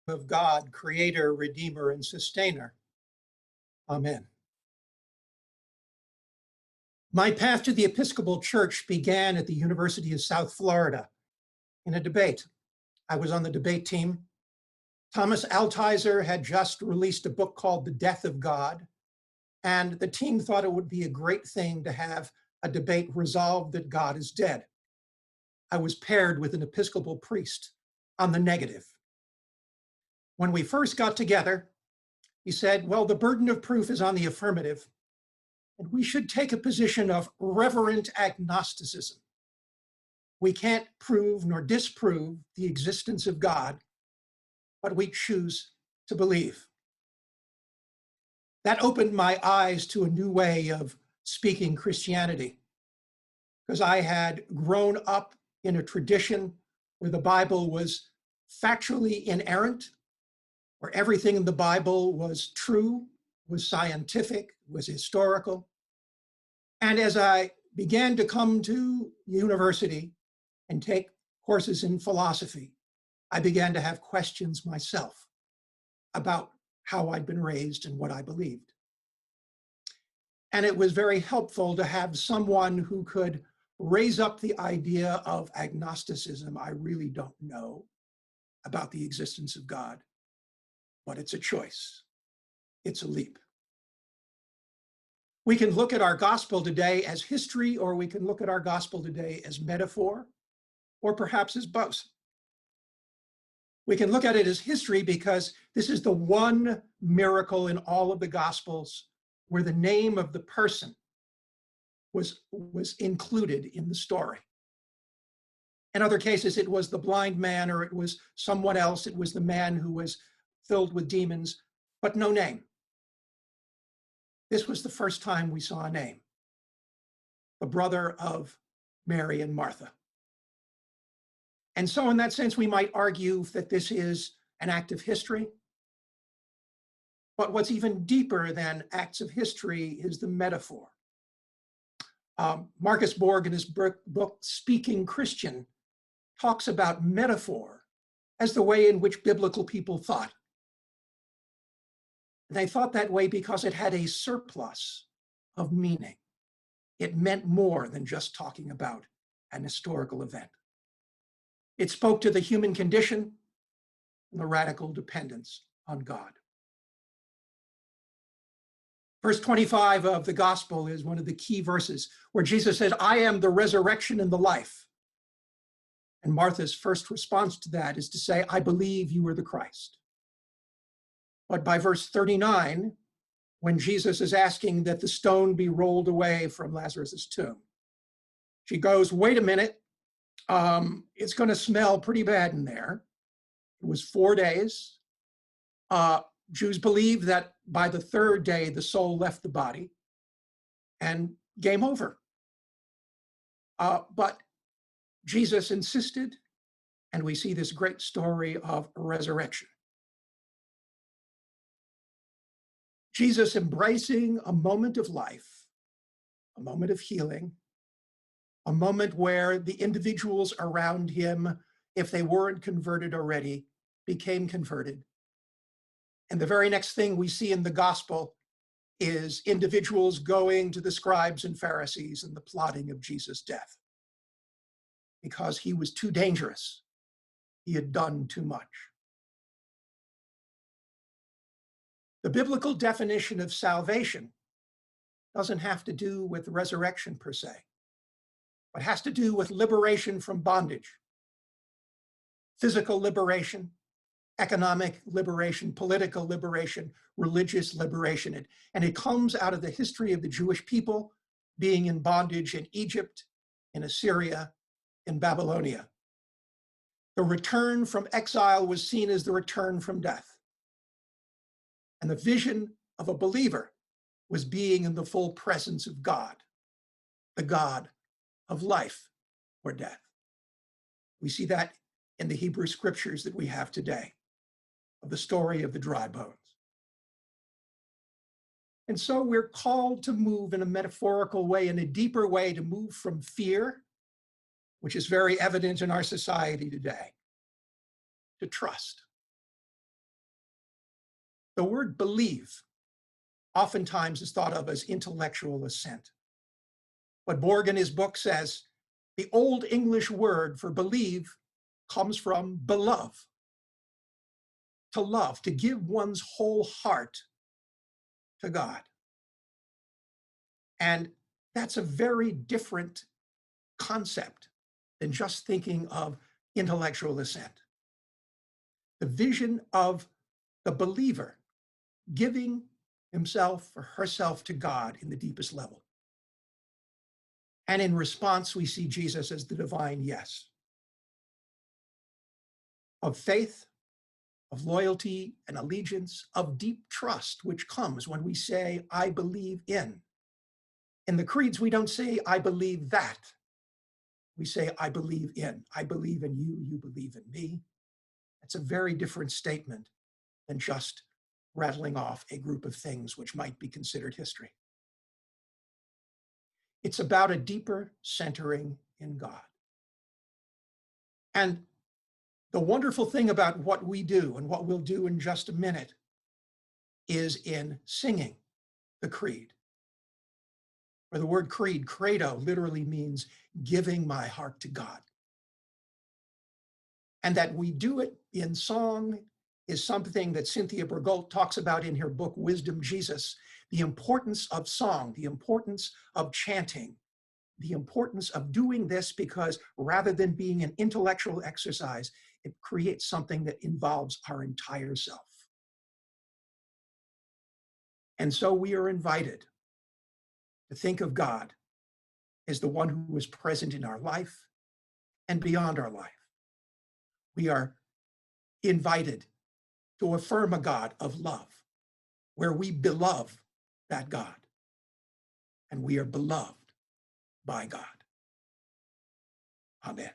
of God, creator, redeemer, and sustainer. Amen. My path to the Episcopal Church began at the University of South Florida in a debate. I was on the debate team. Thomas Altizer had just released a book called The Death of God, and the team thought it would be a great thing to have a debate resolve that God is dead. I was paired with an Episcopal priest on the negative. When we first got together, he said, well, the burden of proof is on the affirmative, and we should take a position of reverent agnosticism. We can't prove nor disprove the existence of God, but we choose to believe. That opened my eyes to a new way of speaking Christianity, because I had grown up in a tradition where the Bible was factually inerrant, where everything in the Bible was true, was scientific, was historical. And as I began to come to university and take courses in philosophy, I began to have questions myself about how I'd been raised and what I believed. And it was very helpful to have someone who could raise up the idea of agnosticism. I really don't know about the existence of God, but it's a choice. It's a leap. We can look at our gospel today as history, or we can look at our gospel today as metaphor, or perhaps as both. We can look at it as history because this is the one miracle in all of the gospels where the name of the person was included in the story. In other cases, it was the blind man, or it was someone else. It was the man who was filled with demons, but no name. This was the first time we saw a name, the brother of Mary and Martha. And so in that sense, we might argue that this is an act of history. But what's even deeper than acts of history is the metaphor. Marcus Borg, in his book, Speaking Christian, talks about metaphor as the way in which biblical people thought. They thought that way because it had a surplus of meaning. It meant more than just talking about an historical event. It spoke to the human condition and the radical dependence on God. Verse 25 of the gospel is one of the key verses where Jesus says, I am the resurrection and the life. And Martha's first response to that is to say, I believe you are the Christ. But by verse 39, when Jesus is asking that the stone be rolled away from Lazarus' tomb, she goes, wait a minute, it's going to smell pretty bad in there. It was 4 days. Jews believe that by the third day, the soul left the body and game over. But Jesus insisted, and we see this great story of resurrection. Jesus embracing a moment of life, a moment of healing, a moment where the individuals around him, if they weren't converted already, became converted. And the very next thing we see in the gospel is individuals going to the scribes and Pharisees and the plotting of Jesus' death because he was too dangerous. He had done too much. The biblical definition of salvation doesn't have to do with resurrection per se, but has to do with liberation from bondage, physical liberation, economic liberation, political liberation, religious liberation. And it comes out of the history of the Jewish people being in bondage in Egypt, in Assyria, in Babylonia. The return from exile was seen as the return from death. And the vision of a believer was being in the full presence of God, the God of life or death. We see that in the Hebrew scriptures that we have today, of the story of the dry bones. And so we're called to move in a metaphorical way, in a deeper way, to move from fear, which is very evident in our society today, to trust. The word believe oftentimes is thought of as intellectual assent. But Borg in his book says the Old English word for believe comes from belove, to love, to give one's whole heart to God. And that's a very different concept than just thinking of intellectual assent. The vision of the believer giving himself or herself to God in the deepest level. And in response, we see Jesus as the divine yes. Of faith, of loyalty and allegiance, of deep trust, which comes when we say, I believe in. In the creeds, we don't say, I believe that. We say, I believe in. I believe in you, you believe in me. It's a very different statement than just rattling off a group of things which might be considered history. It's about a deeper centering in God. And the wonderful thing about what we do and what we'll do in just a minute is in singing the creed. Where the word creed, credo, literally means giving my heart to God. And that we do it in song is something that Cynthia Bergolt talks about in her book, Wisdom Jesus, the importance of song, the importance of chanting, the importance of doing this because rather than being an intellectual exercise, it creates something that involves our entire self. And so we are invited to think of God as the one who is present in our life and beyond our life. We are invited to affirm a God of love, where we beloved that God, and we are beloved by God. Amen.